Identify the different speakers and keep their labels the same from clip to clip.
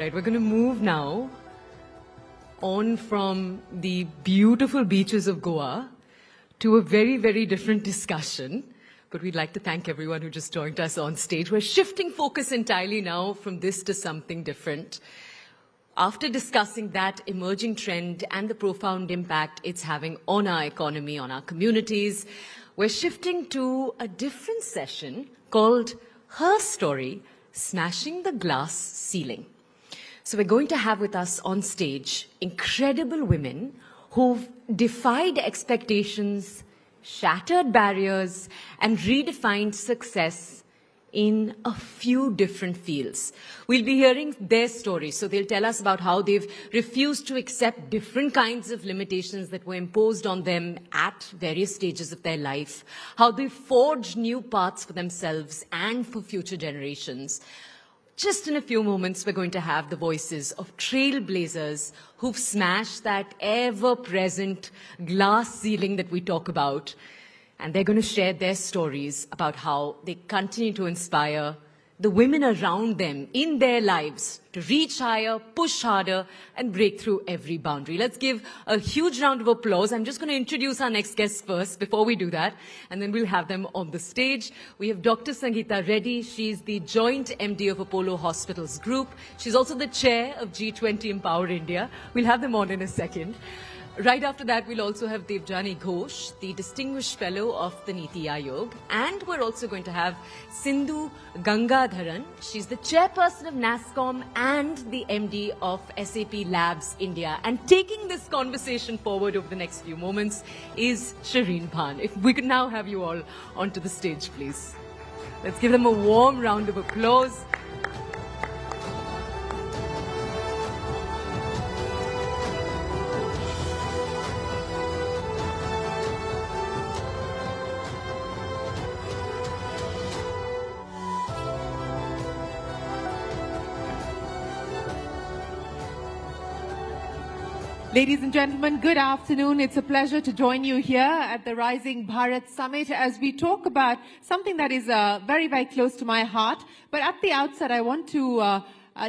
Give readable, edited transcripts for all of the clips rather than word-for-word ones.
Speaker 1: Right, we're going to move now on from the beautiful beaches of Goa to a very, very different discussion. But we'd like to thank everyone who just joined us on stage. We're shifting focus entirely now from this to something different. After discussing that emerging trend and the profound impact it's having on our economy, on our communities, we're shifting to a different session called Her Story, Smashing the Glass Ceiling. So we're going to have with us on stage incredible women who've defied expectations, shattered barriers, and redefined success in a few different fields. We'll be hearing their stories. So they'll tell us about how they've refused to accept different kinds of limitations that were imposed on them at various stages of their life, how they've forged new paths for themselves and for future generations. Just in a few moments, we're going to have the voices of trailblazers who've smashed that ever-present glass ceiling that we talk about. And they're going to share their stories about how they continue to inspire the women around them in their lives to reach higher, push harder, and break through every boundary. Let's give a huge round of applause. I'm just going to introduce our next guests first before we do that, and then we'll have them on the stage. We have Dr. Sangita Reddy. She's the Joint MD of Apollo Hospitals Group. She's also the chair of G20 Empower India. We'll have them on in a second. Right after that, we'll also have Debjani Ghosh, the Distinguished Fellow of the NITI Aayog. And we're also going to have Sindhu Gangadharan. She's the chairperson of NASSCOM and the MD of SAP Labs India. And taking this conversation forward over the next few moments is Shireen Bhan. If we could now have you all onto the stage, please. Let's give them a warm round of applause.
Speaker 2: Ladies and gentlemen, good afternoon. It's a pleasure to join you here at the Rising Bharat Summit as we talk about something that is very, very close to my heart. But at the outset, I want to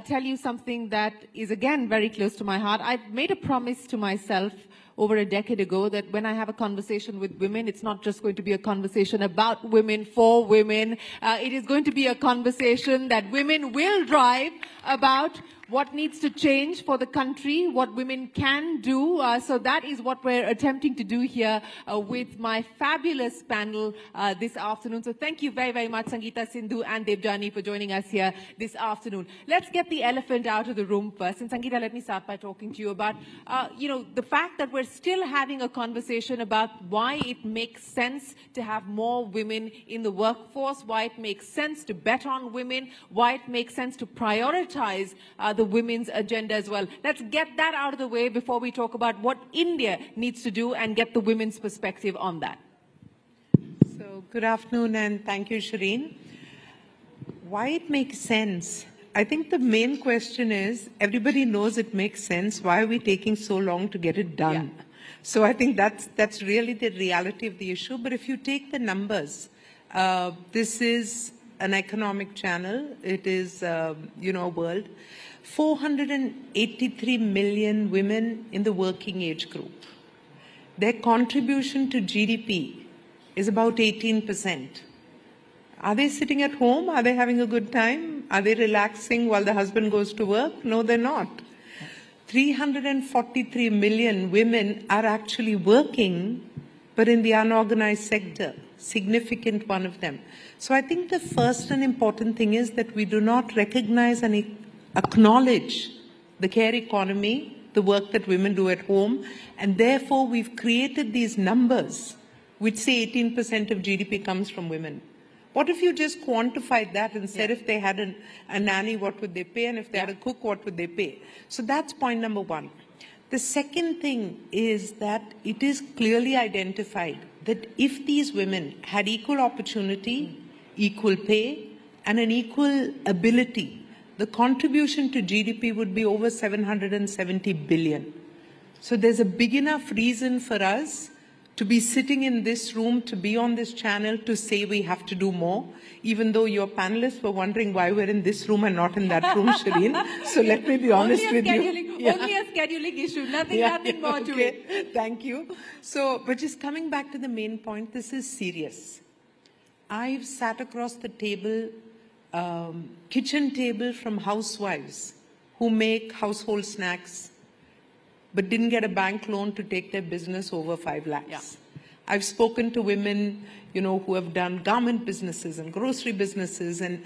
Speaker 2: tell you something that is, again, very close to my heart. I've made a promise to myself over a decade ago that when I have a conversation with women, it's not just going to be a conversation about women for women. It is going to be a conversation that women will drive about what needs to change for the country, what women can do. So that is what we're attempting to do here with my fabulous panel this afternoon. So thank you very, very much, Sangita, Sindhu, and Debjani for joining us here this afternoon. Let's get the elephant out of the room first. And Sangita, let me start by talking to you about, the fact that we're still having a conversation about why it makes sense to have more women in the workforce, why it makes sense to bet on women, why it makes sense to prioritize the women's agenda as well. Let's get that out of the way before we talk about what India needs to do and get the women's perspective on that.
Speaker 3: So, good afternoon and thank you, Shireen. Why it makes sense? I think the main question is, everybody knows it makes sense. Why are we taking so long to get it done? Yeah. So I think that's really the reality of the issue. But if you take the numbers, this is an economic channel. It is, a world. 483 million women in the working age group. Their contribution to GDP is about 18%. Are they sitting at home? Are they having a good time? Are they relaxing while the husband goes to work? No, they're not. 343 million women are actually working, but in the unorganized sector, significant one of them. So I think the first and important thing is that we do not recognize and acknowledge the care economy, the work that women do at home, and therefore we've created these numbers which say 18% of GDP comes from women. What if you just quantified that and said if they had a nanny, what would they pay? And if they had a cook, what would they pay? So that's point number one. The second thing is that it is clearly identified that if these women had equal opportunity, equal pay, and an equal ability, the contribution to GDP would be over 770 billion. So there's a big enough reason for us to be sitting in this room, to be on this channel, to say we have to do more, even though your panelists were wondering why we're in this room and not in that room, Shireen. So let me be honest with you.
Speaker 2: Only a scheduling issue, nothing more to it.
Speaker 3: Thank you. So, but just coming back to the main point, this is serious. I've sat across the table, kitchen table from housewives who make household snacks, but didn't get a bank loan to take their business over 5 lakhs.
Speaker 2: Yeah.
Speaker 3: I've spoken to women, who have done garment businesses and grocery businesses. And,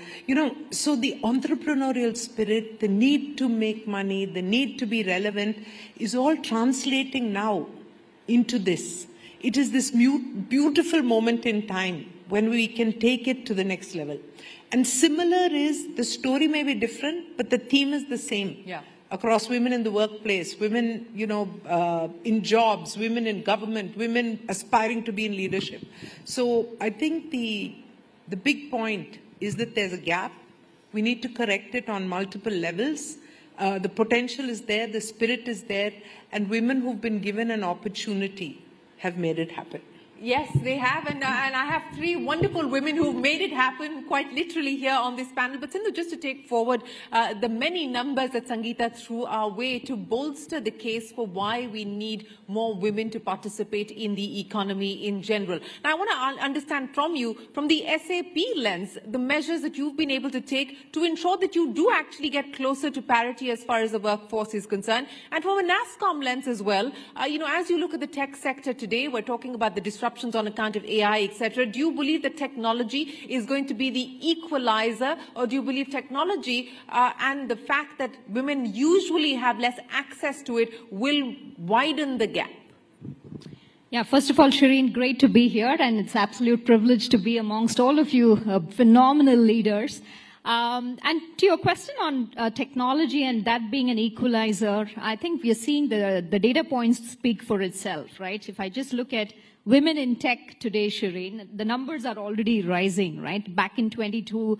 Speaker 3: so the entrepreneurial spirit, the need to make money, the need to be relevant is all translating now into this. It is this beautiful moment in time when we can take it to the next level. And similar is, the story may be different, but the theme is the same.
Speaker 2: Yeah.
Speaker 3: Across women in the workplace, women, in jobs, women in government, women aspiring to be in leadership. So I think the big point is that there's a gap. We need to correct it on multiple levels. The potential is there, the spirit is there, and women who've been given an opportunity have made it happen.
Speaker 2: Yes, they have, and I have 3 wonderful women who made it happen quite literally here on this panel. But Sindhu, just to take forward the many numbers that Sangita threw our way to bolster the case for why we need more women to participate in the economy in general. Now, I want to understand from you, from the SAP lens, the measures that you've been able to take to ensure that you do actually get closer to parity as far as the workforce is concerned, and from a NASSCOM lens as well. As you look at the tech sector today, we're talking about the disruptions on account of AI, etc. Do you believe that technology is going to be the equalizer, or do you believe technology and the fact that women usually have less access to it will widen the gap?
Speaker 4: Yeah, first of all, Shireen, great to be here, and it's an absolute privilege to be amongst all of you phenomenal leaders. And to your question on technology and that being an equalizer, I think we are seeing the data points speak for itself, right? If I just look at women in tech today, Shireen, the numbers are already rising, right? Back in 22,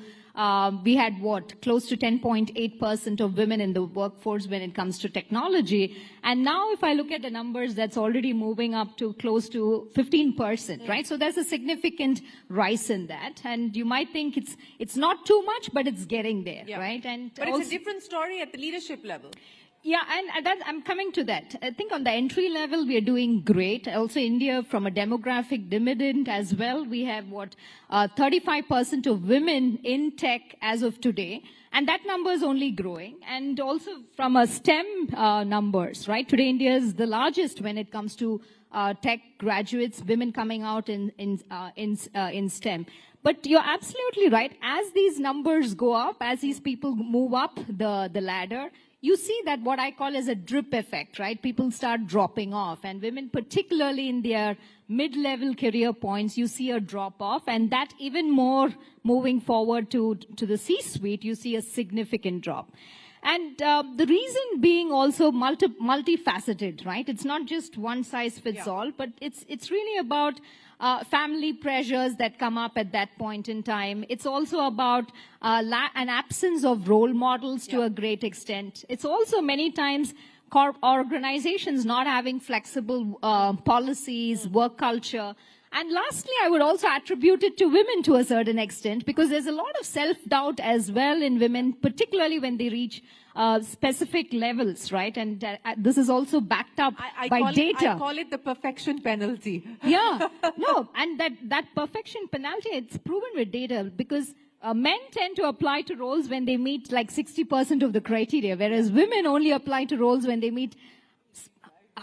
Speaker 4: we had close to 10.8% of women in the workforce when it comes to technology. And now if I look at the numbers, that's already moving up to close to 15%, right? So there's a significant rise in that. And you might think it's not too much, but it's getting there, right?
Speaker 2: But it's a different story at the leadership level.
Speaker 4: Yeah, and I'm coming to that. I think on the entry level, we are doing great. Also, India, from a demographic dividend as well, we have 35% of women in tech as of today. And that number is only growing. And also from a STEM numbers, right? Today, India is the largest when it comes to tech graduates, women coming out in STEM. But you're absolutely right. As these numbers go up, as these people move up the ladder, you see that what I call as a drip effect, right? People start dropping off, and women, particularly in their mid-level career points, you see a drop off, and that even more moving forward to the C-suite, you see a significant drop. And the reason being also multifaceted, right? It's not just one size fits all, but it's really about family pressures that come up at that point in time. It's also about an absence of role models to a great extent. It's also many times organizations not having flexible policies, work culture. And lastly, I would also attribute it to women to a certain extent, because there's a lot of self-doubt as well in women, particularly when they reach specific levels, right? And this is also backed up by data.
Speaker 2: I call it the perfection penalty.
Speaker 4: Yeah, no, and that perfection penalty, it's proven with data, because men tend to apply to roles when they meet like 60% of the criteria, whereas women only apply to roles when they meet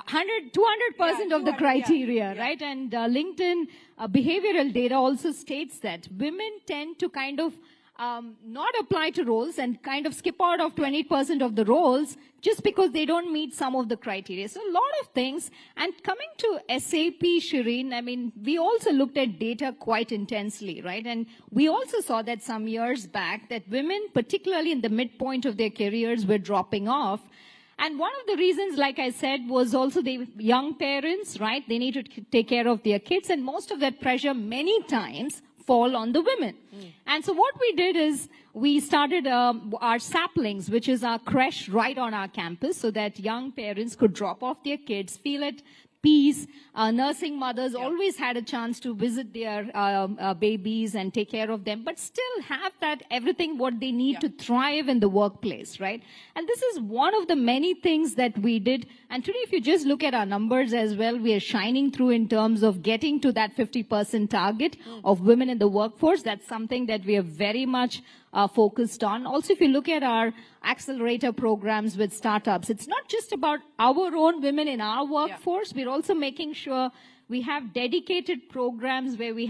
Speaker 4: 200% of the criteria, right? And LinkedIn behavioral data also states that women tend to kind of not apply to roles and kind of skip out of 20% of the roles just because they don't meet some of the criteria. So a lot of things. And coming to SAP, Shireen, I mean, we also looked at data quite intensely, right? And we also saw that some years back that women, particularly in the midpoint of their careers, were dropping off. And one of the reasons, like I said, was also the young parents, right? They need to take care of their kids, and most of that pressure many times fall on the women. And so what we did is we started our saplings, which is our creche right on our campus, so that young parents could drop off their kids, feel at peace. Nursing mothers always had a chance to visit their babies and take care of them, but still have that everything what they need to thrive in the workplace, right? And this is one of the many things that we did. And today, if you just look at our numbers as well, we are shining through in terms of getting to that 50% target of women in the workforce. That's something that we are very much focused on. Also, if you look at our accelerator programs with startups, it's not just about our own women in our workforce. We're also making sure we have dedicated programs where we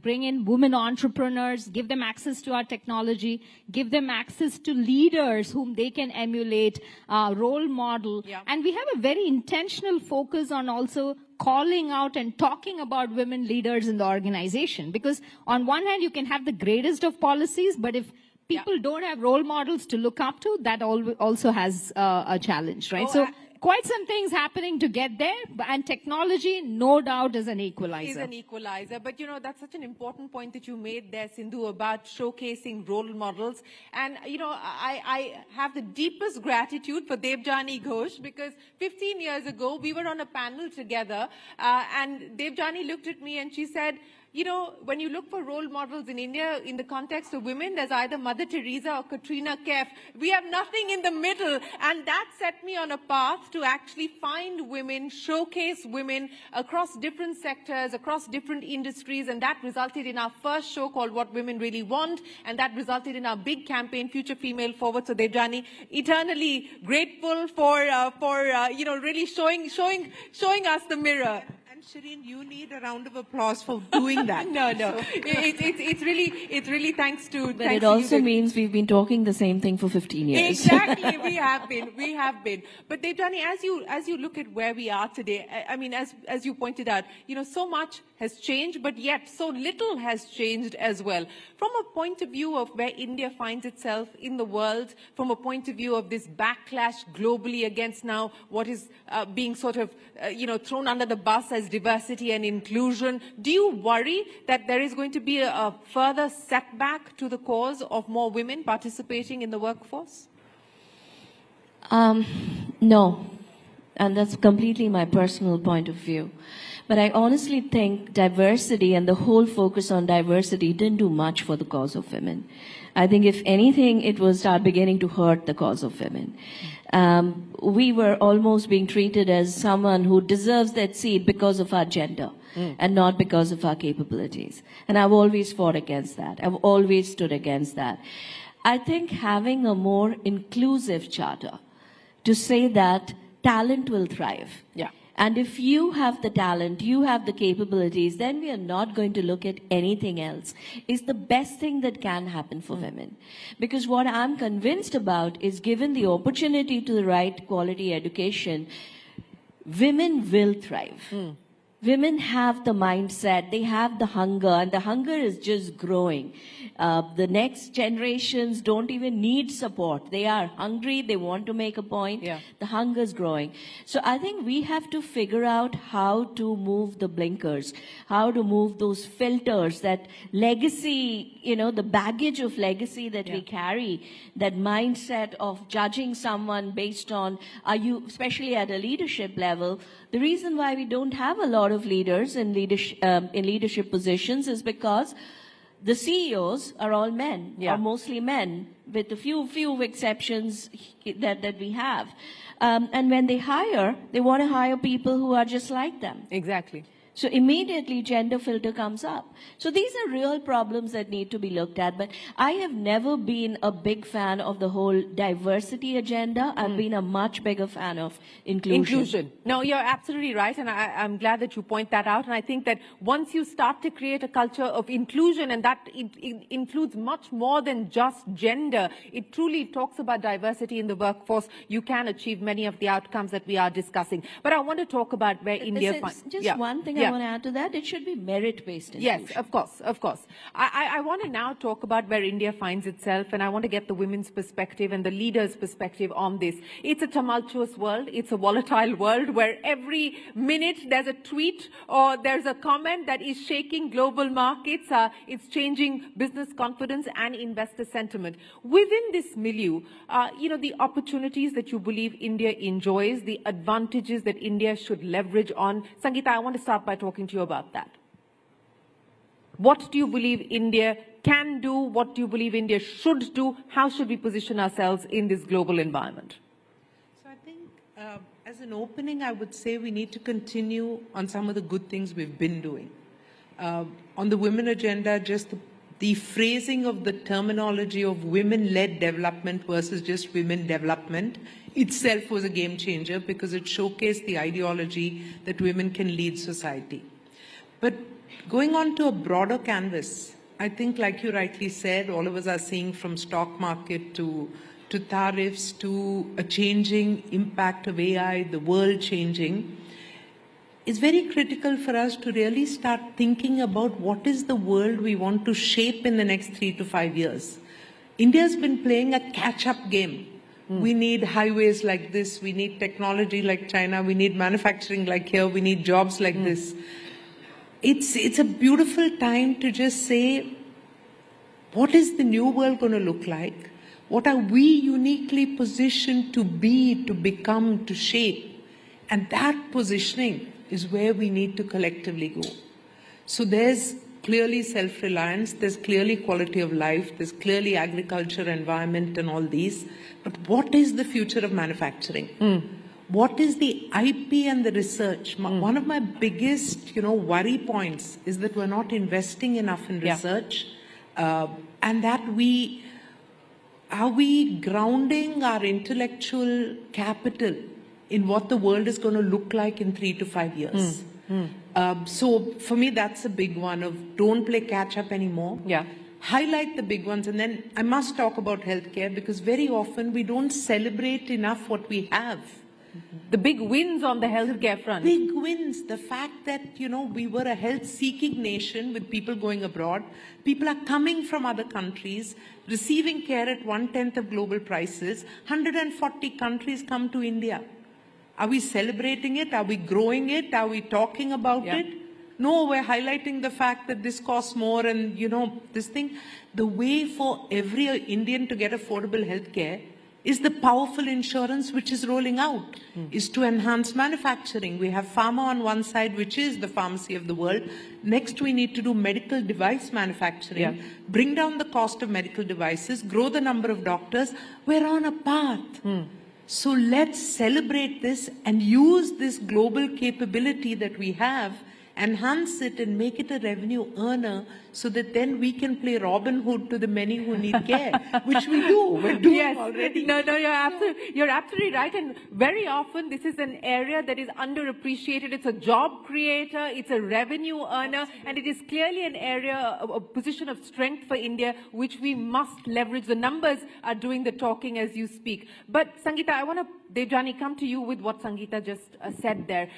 Speaker 4: bring in women entrepreneurs, give them access to our technology, give them access to leaders whom they can emulate, role model. And we have a very intentional focus on also calling out and talking about women leaders in the organization. Because on one hand, you can have the greatest of policies, but if people don't have role models to look up to, that also has a challenge, right? So quite some things happening to get there, and technology, no doubt, is an equalizer.
Speaker 2: Is an equalizer. But, you know, that's such an important point that you made there, Sindhu, about showcasing role models. And, you know, I have the deepest gratitude for Debjani Ghosh, because 15 years ago, we were on a panel together, and Debjani looked at me and she said, you know, when you look for role models in India in the context of women, there's either Mother Teresa or Katrina Kaif. We have nothing in the middle. And that set me on a path to actually find women, showcase women across different sectors, across different industries. And that resulted in our first show called What Women Really Want. And that resulted in our big campaign, Future Female Forward. So Debjani, eternally grateful for you know, really showing us the mirror.
Speaker 3: Shireen, you need a round of applause for doing that.
Speaker 2: No. It's really thanks to.
Speaker 5: But it also means we've been talking the same thing for 15 years.
Speaker 2: Exactly, we have been. But Debjani, as you look at where we are today, I mean, as you pointed out, you know, so much has changed, but yet so little has changed as well. From a point of view of where India finds itself in the world, from a point of view of this backlash globally against now what is being sort of, you know, thrown under the bus as diversity and inclusion, do you worry that there is going to be a further setback to the cause of more women participating in the workforce?
Speaker 5: No. And that's completely my personal point of view. But I honestly think diversity and the whole focus on diversity didn't do much for the cause of women. I think if anything, it was beginning to hurt the cause of women. We were almost being treated as someone who deserves that seat because of our gender and not because of our capabilities. And I've always fought against that. I've always stood against that. I think having a more inclusive charter to say that talent will thrive.
Speaker 2: Yeah.
Speaker 5: And if you have the talent, you have the capabilities, then we are not going to look at anything else. It's the best thing that can happen for women. Because what I'm convinced about is, given the opportunity to the right quality education, women will thrive. Women have the mindset, they have the hunger, and the hunger is just growing. The next generations don't even need support. They are hungry, they want to make a point. Yeah. The hunger is growing. So I think we have to figure out how to move the blinkers, how to move those filters, that legacy, you know, the baggage of legacy that we carry, that mindset of judging someone based on, are you, especially at a leadership level. The reason why we don't have a lot of leaders in leadership positions is because the CEOs are all men, or mostly men, with a few exceptions that we have. And when they hire, they want to hire people who are just like them.
Speaker 2: Exactly.
Speaker 5: So immediately gender filter comes up. So these are real problems that need to be looked at. But I have never been a big fan of the whole diversity agenda. I've been a much bigger fan of inclusion.
Speaker 2: No, you're absolutely right. And I'm glad that you point that out. And I think that once you start to create a culture of inclusion, and that it includes much more than just gender, it truly talks about diversity in the workforce, you can achieve many of the outcomes that we are discussing. But I want to talk about where India finds.
Speaker 5: Just one thing
Speaker 2: Yeah.
Speaker 5: want to add to that? It should be merit-based
Speaker 2: Yes,
Speaker 5: inclusion.
Speaker 2: of course, of course. I want to now talk about where India finds itself, and I want to get the women's perspective and the leaders' perspective on this. It's a tumultuous world. It's a volatile world where every minute there's a tweet or there's a comment that is shaking global markets. It's changing business confidence and investor sentiment. Within this milieu, the opportunities that you believe India enjoys, the advantages that India should leverage on. Sangita, I want to start by talking to you about that. What do you believe India can do? What do you believe India should do? How should we position ourselves in this global environment?
Speaker 3: So I think as an opening, I would say we need to continue on some of the good things we've been doing. On the women agenda, just the phrasing of the terminology of women-led development versus just women development itself was a game changer because it showcased the ideology that women can lead society. But going on to a broader canvas, I think like you rightly said, all of us are seeing from stock market to tariffs to a changing impact of AI, the world changing. It's very critical for us to really start thinking about what is the world we want to shape in the next 3 to 5 years. India's been playing a catch-up game. We need highways like this, we need technology like China, we need manufacturing like here, we need jobs like this. It's a beautiful time to just say, what is the new world going to look like? What are we uniquely positioned to be, to become, to shape? And that positioning is where we need to collectively go. So there's clearly self-reliance, there's clearly quality of life, there's clearly agriculture, environment and all these. But what is the future of manufacturing? What is the IP and the research? One of my biggest, worry points is that we're not investing enough in research, and that are we grounding our intellectual capital in what the world is going to look like in 3 to 5 years. So for me, that's a big one of don't play catch up anymore.
Speaker 2: Yeah.
Speaker 3: Highlight the big ones. And then I must talk about healthcare because very often we don't celebrate enough what we have.
Speaker 2: The big wins on the healthcare front.
Speaker 3: Big wins. The fact that, we were a health-seeking nation with people going abroad. People are coming from other countries, receiving care at 1/10 of global prices. 140 countries come to India. Are we celebrating it? Are we growing it? Are we talking about it? No, we're highlighting the fact that this costs more and, this thing. The way for every Indian to get affordable healthcare is the powerful insurance which is rolling out, is to enhance manufacturing. We have pharma on one side, which is the pharmacy of the world. Next, we need to do medical device manufacturing, bring down the cost of medical devices, grow the number of doctors. We're on a path. So let's celebrate this and use this global capability that we have, enhance it and make it a revenue earner so that then we can play Robin Hood to the many who need care, which we do. We're doing already.
Speaker 2: No, you're absolutely right. And very often this is an area that is underappreciated. It's a job creator, it's a revenue earner, and it is clearly an area, a position of strength for India, which we must leverage. The numbers are doing the talking as you speak. But Sangita, I want to, Debjani, come to you with what Sangita just said there.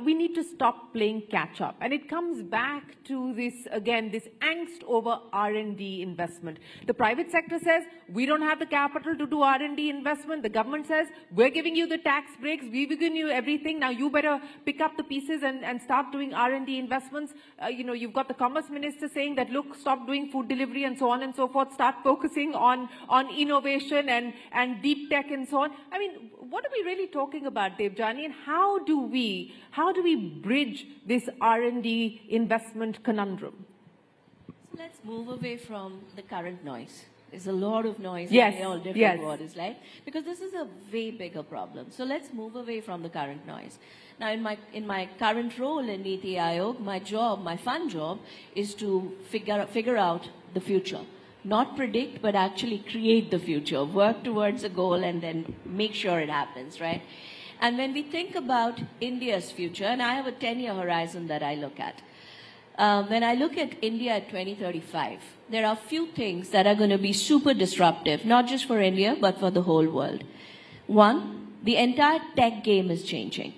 Speaker 2: We need to stop playing catch up. And it comes back to this, again, this angst over R&D investment. The private sector says, we don't have the capital to do R&D investment. The government says, we're giving you the tax breaks, we've given you everything. Now you better pick up the pieces and start doing R&D investments. You've got the commerce minister saying that, look, stop doing food delivery and so on and so forth. Start focusing on innovation and deep tech and so on. I mean, what are we really talking about, Debjani? And how do we bridge this R&D investment conundrum?
Speaker 5: So let's move away from the current noise. There's a lot of noise
Speaker 2: in
Speaker 5: all different waters, right? Because this is a way bigger problem. So let's move away from the current noise. Now, in my current role in NITI Aayog, my fun job, is to figure out the future. Not predict, but actually create the future, work towards a goal and then make sure it happens, right? And when we think about India's future, and I have a 10-year horizon that I look at, when I look at India at 2035, there are a few things that are going to be super disruptive, not just for India, but for the whole world. One, the entire tech game is changing.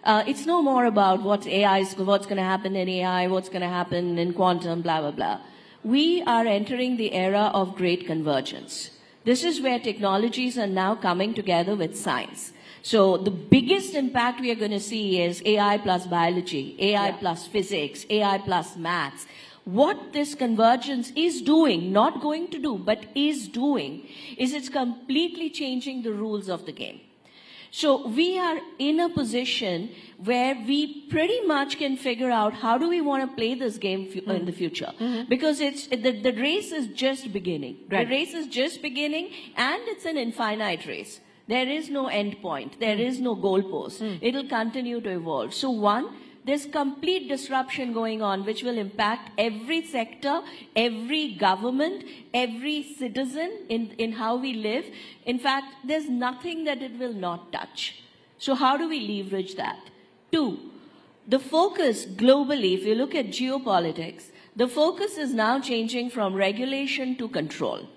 Speaker 5: It's no more about what's going to happen in AI, what's going to happen in quantum, blah, blah, blah. We are entering the era of great convergence. This is where technologies are now coming together with science. So the biggest impact we are going to see is AI plus biology, AI plus physics, AI plus maths. What this convergence is doing, not going to do, but is doing, is it's completely changing the rules of the game. So we are in a position where we pretty much can figure out how do we want to play this game in the future. Because the race is just beginning. Right. The race is just beginning, and it's an infinite race. There is no end point. There is no goalpost. It'll continue to evolve. So one, there's complete disruption going on, which will impact every sector, every government, every citizen in how we live. In fact, there's nothing that it will not touch. So how do we leverage that? Two, the focus globally, if you look at geopolitics, the focus is now changing from regulation to control.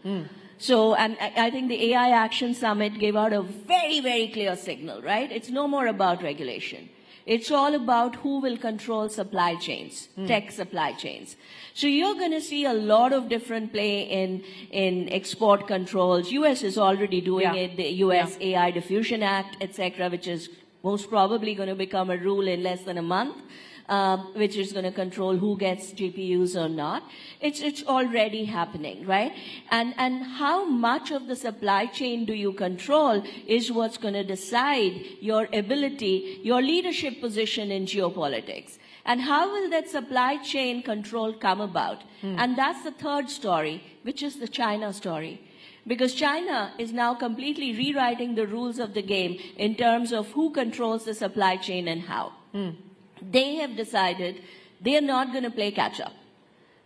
Speaker 5: So, and I think the AI Action Summit gave out a very, very clear signal, right? It's no more about regulation. It's all about who will control supply chains, tech supply chains. So you're going to see a lot of different play in export controls. US is already doing it, the US AI Diffusion Act, etc., which is most probably going to become a rule in less than a month. Which is going to control who gets GPUs or not. It's already happening, right? And how much of the supply chain do you control is what's going to decide your ability, your leadership position in geopolitics. And how will that supply chain control come about? And that's the third story, which is the China story. Because China is now completely rewriting the rules of the game in terms of who controls the supply chain and how. They have decided they are not going to play catch-up.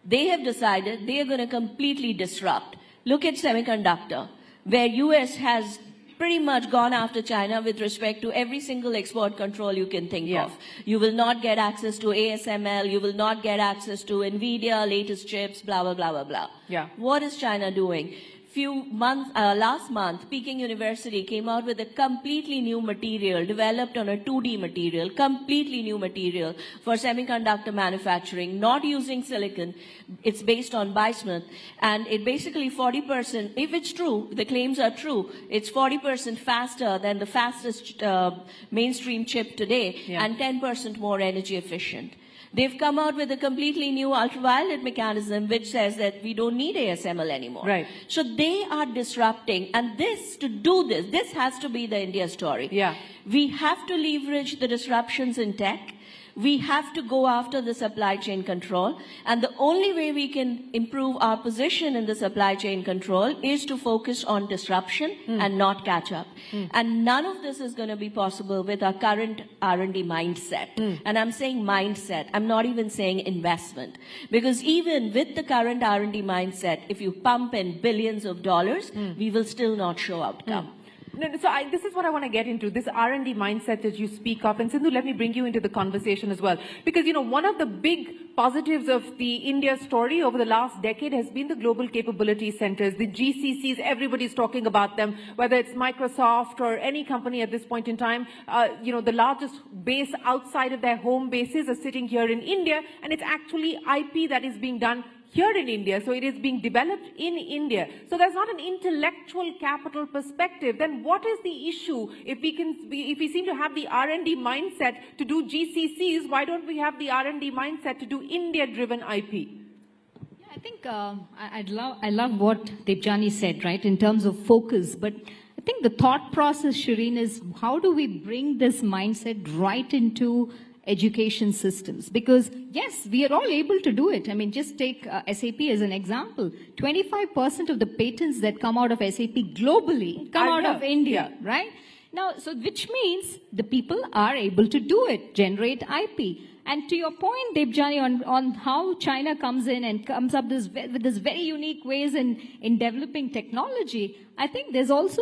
Speaker 5: They have decided they are going to completely disrupt. Look at semiconductor, where US has pretty much gone after China with respect to every single export control you can think of. You will not get access to ASML, you will not get access to NVIDIA, latest chips, blah, blah, blah, blah, blah. What is China doing? Last month, Peking University came out with a completely new material developed on a 2D material, completely new material for semiconductor manufacturing, not using silicon. It's based on bismuth, and it basically 40%, if it's true, the claims are true, it's 40% faster than the fastest mainstream chip today, and 10% more energy efficient. They've come out with a completely new ultraviolet mechanism which says that we don't need ASML anymore. Right. So they are disrupting, and to do this has to be the India story. We have to leverage the disruptions in tech. We have to go after the supply chain control. And the only way we can improve our position in the supply chain control is to focus on disruption and not catch up. And none of this is going to be possible with our current R&D mindset. And I'm saying mindset. I'm not even saying investment. Because even with the current R&D mindset, if you pump in billions of dollars, we will still not show outcome.
Speaker 2: So this is what I want to get into, this R&D mindset that you speak of. And Sindhu, let me bring you into the conversation as well. Because, you know, one of the big positives of the India story over the last decade has been the global capability centers, the GCCs. Everybody's talking about them, whether it's Microsoft or any company at this point in time. You know, the largest base outside of their home bases are sitting here in India, and it's actually IP that is being done here in India, so it is being developed in India. So there's not an intellectual capital perspective. Then what is the issue? If we seem to have the R&D mindset to do GCCs, why don't we have the R&D mindset to do India-driven IP?
Speaker 4: Yeah, I think I love what Debjani said, right, in terms of focus. But I think the thought process, Shireen, is how do we bring this mindset right into education systems? Because yes, we are all able to do it. I mean, just take SAP as an example. 25% of the patents that come out of SAP globally come out of India, right? Now, so which means the people are able to do it, generate IP. And to your point, Debjani, on how China comes in and comes up with this very unique ways in developing technology, I think there's also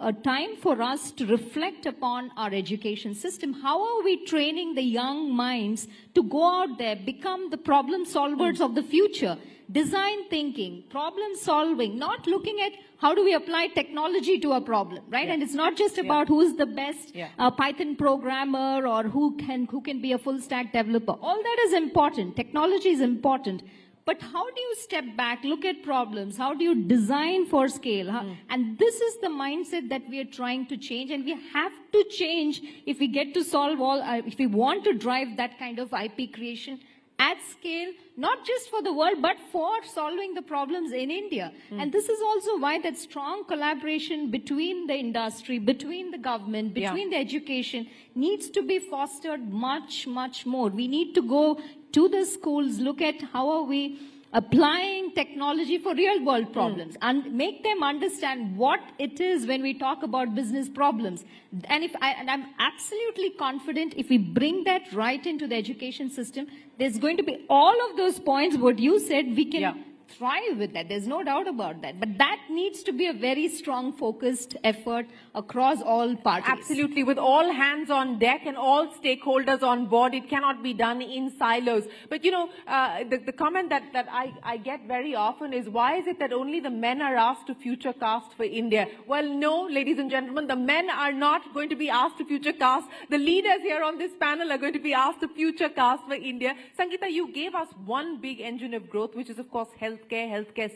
Speaker 4: a time for us to reflect upon our education system. How are we training the young minds to go out there, become the problem solvers of the future? Design thinking, problem solving, not looking at how do we apply technology to a problem, right? Yeah. And it's not just about who's the best Python programmer or who can be a full stack developer. All that is important. Technology is important. But how do you step back, look at problems? How do you design for scale? And this is the mindset that we are trying to change, and we have to change if we get to solve all, if we want to drive that kind of IP creation at scale, not just for the world, but for solving the problems in India. And this is also why that strong collaboration between the industry, between the government, between the education needs to be fostered much, much more. We need to go to the schools, look at how are we applying technology for real world problems and make them understand what it is when we talk about business problems. And I'm absolutely confident if we bring that right into the education system, there's going to be all of those points, what you said, we can thrive with that. There's no doubt about that. But that needs to be a very strong, focused effort across all parties.
Speaker 2: Absolutely. With all hands on deck and all stakeholders on board, it cannot be done in silos. But, you know, the comment that I get very often is, why is it that only the men are asked to future cast for India? Well, no, ladies and gentlemen, the men are not going to be asked to future cast. The leaders here on this panel are going to be asked to future cast for India. Sangita, you gave us one big engine of growth, which is, of course, healthcare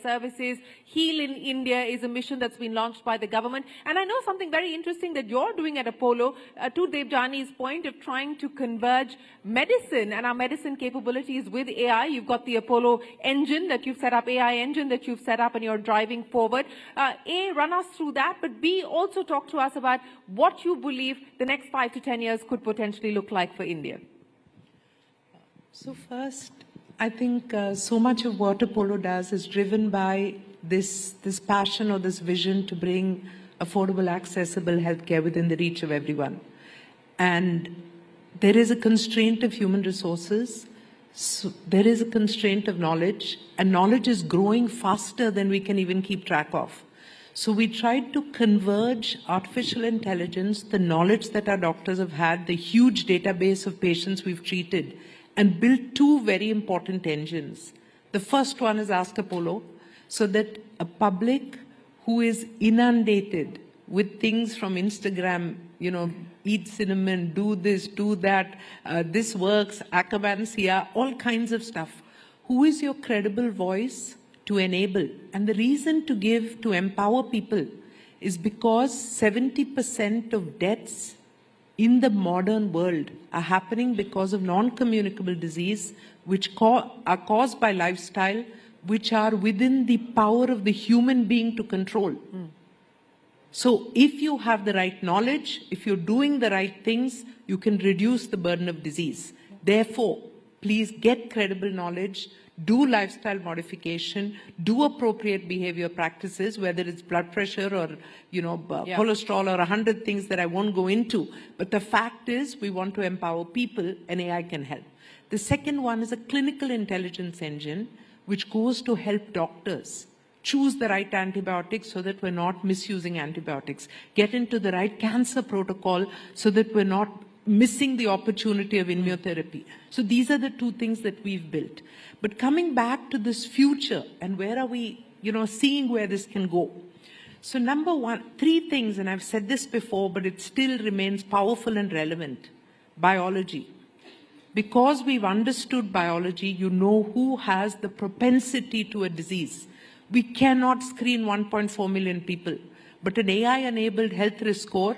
Speaker 2: services. Heal in India is a mission that's been launched by the government. And I know something very interesting that you're doing at Apollo, to Debjani's point of trying to converge medicine and our medicine capabilities with AI. You've got the Apollo engine that you've set up, AI engine that you've set up, and you're driving forward. A, run us through that, but B, also talk to us about what you believe the next 5 to 10 years could potentially look like for India.
Speaker 3: So first, I think so much of what Apollo does is driven by this passion or this vision to bring affordable, accessible healthcare within the reach of everyone. And there is a constraint of human resources, so there is a constraint of knowledge, and knowledge is growing faster than we can even keep track of. So we tried to converge artificial intelligence, the knowledge that our doctors have had, the huge database of patients we've treated, and build two very important engines. The first one is Ask Apollo, so that a public who is inundated with things from Instagram, you know, eat cinnamon, do this, do that, this works, Ackermansia, all kinds of stuff. Who is your credible voice to enable? And the reason to empower people is because 70% of deaths in the modern world are happening because of non-communicable disease, which are caused by lifestyle, which are within the power of the human being to control. So if you have the right knowledge, if you're doing the right things, you can reduce the burden of disease. Therefore, please get credible knowledge, do lifestyle modification, do appropriate behavior practices, whether it's blood pressure or, you know, cholesterol or 100 things that I won't go into. But the fact is, we want to empower people, and AI can help. The second one is a clinical intelligence engine, which goes to help doctors choose the right antibiotics so that we're not misusing antibiotics, get into the right cancer protocol so that we're not missing the opportunity of immunotherapy. So these are the two things that we've built. But coming back to this future, and where are we, you know, seeing where this can go. So number one, 3 things, and I've said this before, but it still remains powerful and relevant. Biology. Because we've understood biology, you know who has the propensity to a disease. We cannot screen 1.4 million people, but an AI-enabled health risk score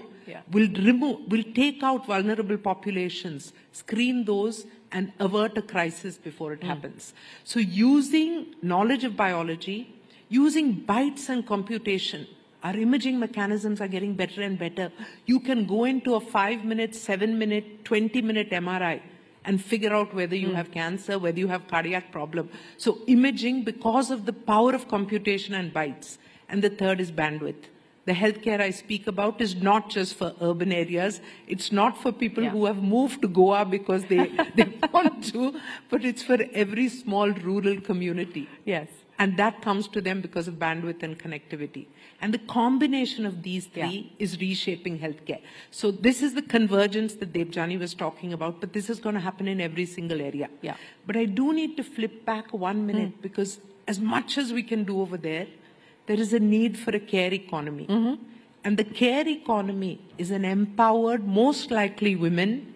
Speaker 3: will take out vulnerable populations, screen those, and avert a crisis before it happens. So using knowledge of biology, using bytes and computation, our imaging mechanisms are getting better and better. You can go into a 5-minute, 7-minute, 20-minute MRI and figure out whether you have cancer, whether you have cardiac problem. So imaging because of the power of computation and bytes. And the third is bandwidth. The healthcare I speak about is not just for urban areas. It's not for people who have moved to Goa because they want to, but it's for every small rural community.
Speaker 2: Yes.
Speaker 3: And that comes to them because of bandwidth and connectivity. And the combination of these three is reshaping healthcare. So this is the convergence that Debjani was talking about, but this is going to happen in every single area.
Speaker 2: Yeah.
Speaker 3: But I do need to flip back 1 minute because as much as we can do over there is a need for a care economy. And the care economy is an empowered, most likely women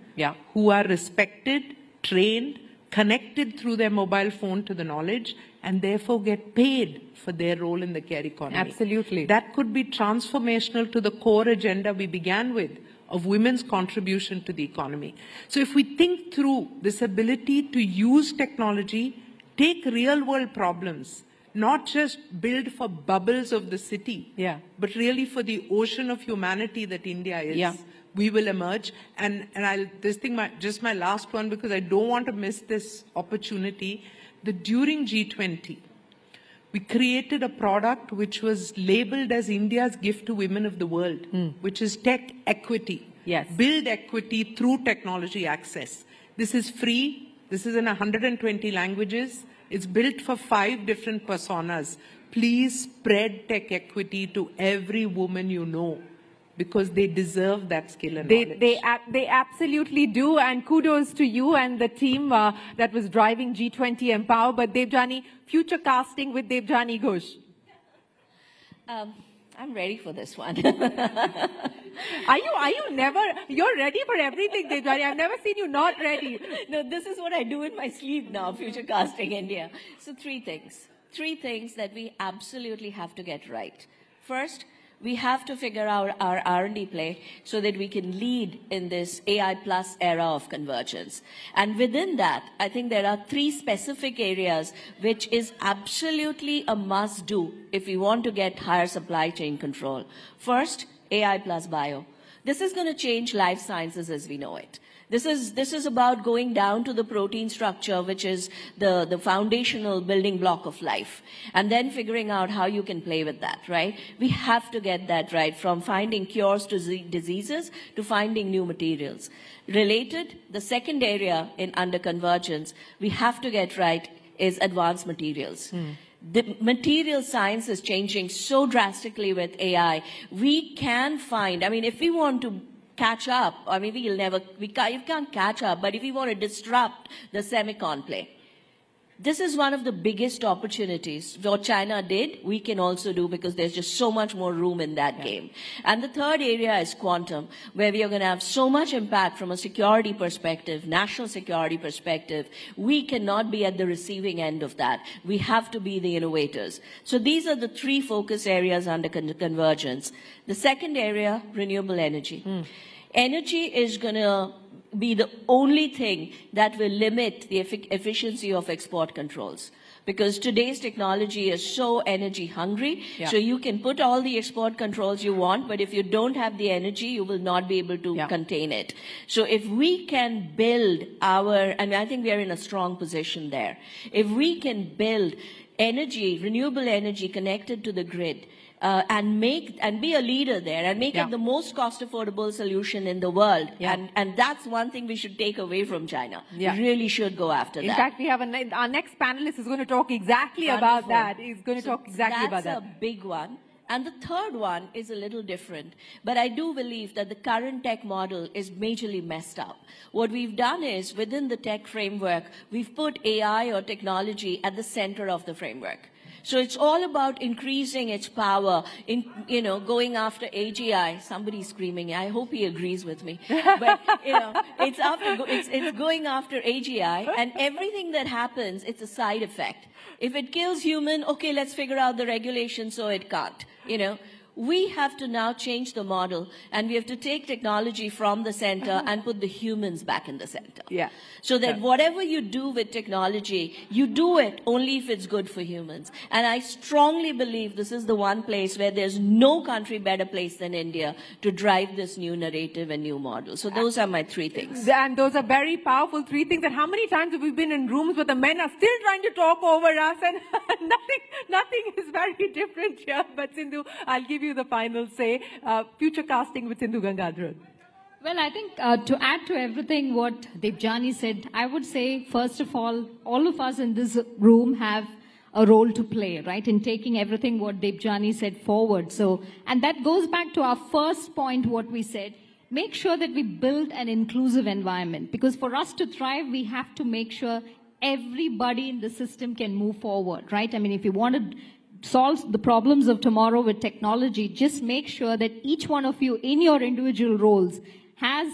Speaker 3: who are respected, trained, connected through their mobile phone to the knowledge, and therefore get paid for their role in the care economy.
Speaker 2: Absolutely.
Speaker 3: That could be transformational to the core agenda we began with of women's contribution to the economy. So if we think through this ability to use technology, take real world problems, not just build for bubbles of the city, but really for the ocean of humanity that India is, we will emerge. And just my last one, because I don't want to miss this opportunity, that during G20, we created a product which was labeled as India's gift to women of the world, which is tech equity.
Speaker 2: Yes.
Speaker 3: Build equity through technology access. This is free. This is in 120 languages. It's built for 5 different personas. Please spread tech equity to every woman you know, because they deserve that skill and knowledge.
Speaker 2: They absolutely do, and kudos to you and the team that was driving G20 Empower. But Debjani, future casting with Debjani Ghosh.
Speaker 5: I'm ready for this one.
Speaker 2: Are you never, you're ready for everything, Debjani. I've never seen you not ready.
Speaker 5: No, this is what I do in my sleep now, future casting India. So 3 things. 3 things that we absolutely have to get right. First, we have to figure out our R&D play so that we can lead in this AI plus era of convergence. And within that, I think there are 3 specific areas which is absolutely a must do if we want to get higher supply chain control. First, AI plus bio. This is going to change life sciences as we know it. This is about going down to the protein structure, which is the foundational building block of life, and then figuring out how you can play with that, right? We have to get that right, from finding cures to diseases to finding new materials. Related, the second area under convergence we have to get right is advanced materials. The material science is changing so drastically with AI. We can find, I mean, if we want to catch up, I mean, you can't catch up, but if we want to disrupt the semicon play, this is one of the biggest opportunities. What China did, we can also do, because there's just so much more room in that game. And the third area is quantum, where we are going to have so much impact from a security perspective, national security perspective. We cannot be at the receiving end of that. We have to be the innovators. So these are the 3 focus areas under convergence. The second area, renewable energy. Energy is going to be the only thing that will limit the efficiency of export controls, because today's technology is so energy hungry. So you can put all the export controls you want, but if you don't have the energy, you will not be able to contain it. So if we can build and I think we are in a strong position there, if we can build energy, renewable energy connected to the grid, and be a leader there and make it the most cost affordable solution in the world. And that's one thing we should take away from China. We really should go after that.
Speaker 2: In fact, we have our next panelist is going to talk exactly about that. He's going to talk exactly about that.
Speaker 5: That's a big one. And the third one is a little different. But I do believe that the current tech model is majorly messed up. What we've done is, within the tech framework, we've put AI or technology at the center of the framework. So it's all about increasing its power, going after AGI. Somebody's screaming. I hope he agrees with me. But, it's going after AGI, and everything that happens, it's a side effect. If it kills human, okay, let's figure out the regulation so it can't, We have to now change the model, and we have to take technology from the center and put the humans back in the center. So that whatever you do with technology, you do it only if it's good for humans. And I strongly believe this is the one place where there's no country better placed than India to drive this new narrative and new model. So those are my 3 things.
Speaker 2: And those are very powerful 3 things. And how many times have we been in rooms where the men are still trying to talk over us, and nothing is very different here. But Sindhu, I'll give you you the final say. Future casting with Sindhu Gangadharan.
Speaker 4: Well, I think to add to everything what Debjani said, I would say, first of all of us in this room have a role to play, right, in taking everything what Debjani said forward. So, and that goes back to our first point, what we said, make sure that we build an inclusive environment. Because for us to thrive, we have to make sure everybody in the system can move forward, right? I mean, if you want to solve the problems of tomorrow with technology, just make sure that each one of you in your individual roles has,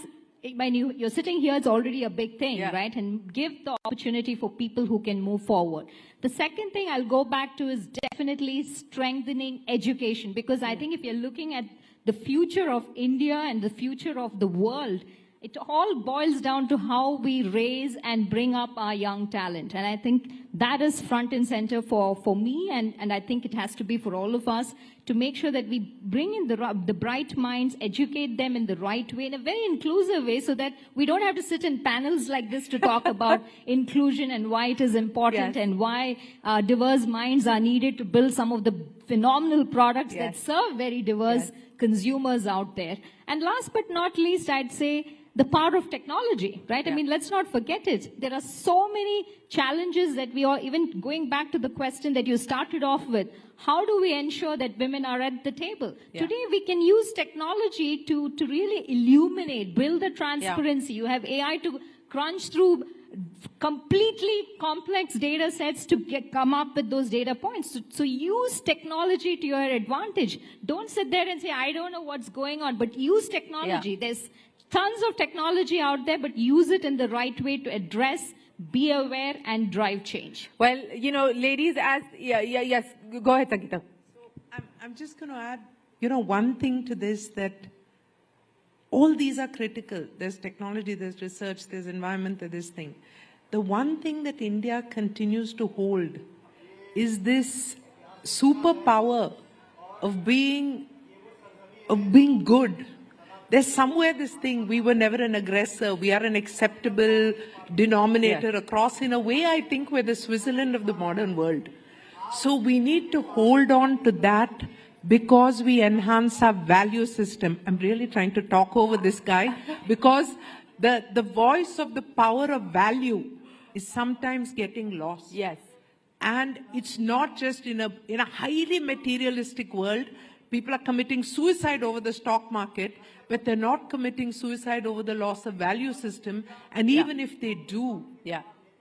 Speaker 4: when you're sitting here, it's already a big thing, right? And give the opportunity for people who can move forward. The second thing I'll go back to is definitely strengthening education, because I think if you're looking at the future of India and the future of the world, it all boils down to how we raise and bring up our young talent. And I think that is front and center for me, and I think it has to be for all of us, to make sure that we bring in the bright minds, educate them in the right way, in a very inclusive way, so that we don't have to sit in panels like this to talk about inclusion and why it is important, and why diverse minds are needed to build some of the phenomenal products that serve very diverse consumers out there. And last but not least, I'd say the power of technology, right? I mean, let's not forget it. There are so many challenges that we are, even going back to the question that you started off with, how do we ensure that women are at the table? Today, we can use technology to really illuminate, build the transparency. You have AI to crunch through completely complex data sets to come up with those data points. So use technology to your advantage. Don't sit there and say, I don't know what's going on, but use technology. There's tons of technology out there, but use it in the right way to address, be aware, and drive change.
Speaker 2: Well, you know, ladies, as, yes, go ahead, Sangita.
Speaker 3: So I'm just going to add, you know, one thing to this, that all these are critical. There's technology, there's research, there's environment, there's this thing. The one thing that India continues to hold is this superpower of being good. There's somewhere this thing, we were never an aggressor, we are an acceptable denominator across. In a way, I think we're the Switzerland of the modern world. So we need to hold on to that, because we enhance our value system. I'm really trying to talk over this guy, because the voice of the power of value is sometimes getting lost.
Speaker 2: Yes.
Speaker 3: And it's not just in a highly materialistic world. People are committing suicide over the stock market, but they're not committing suicide over the loss of value system. And even if they do,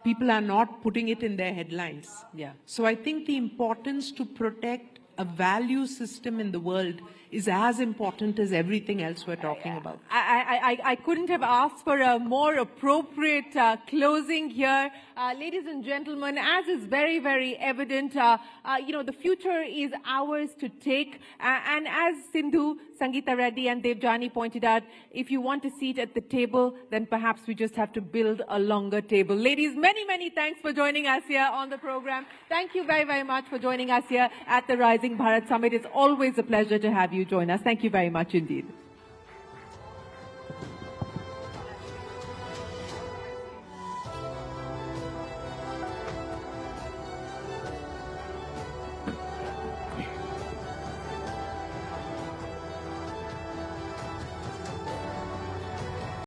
Speaker 3: people are not putting it in their headlines. So I think the importance to protect a value system in the world is as important as everything else we're talking about.
Speaker 2: I couldn't have asked for a more appropriate closing here. Ladies and gentlemen, as is very, very evident, you know, the future is ours to take. And as Sindhu, Sangita, Reddy and Debjani pointed out, if you want a seat at the table, then perhaps we just have to build a longer table. Ladies, many, many thanks for joining us here on the program. Thank you very, very much for joining us here at the Rising Bharat Summit. It's always a pleasure to have you join us. Thank you very much indeed.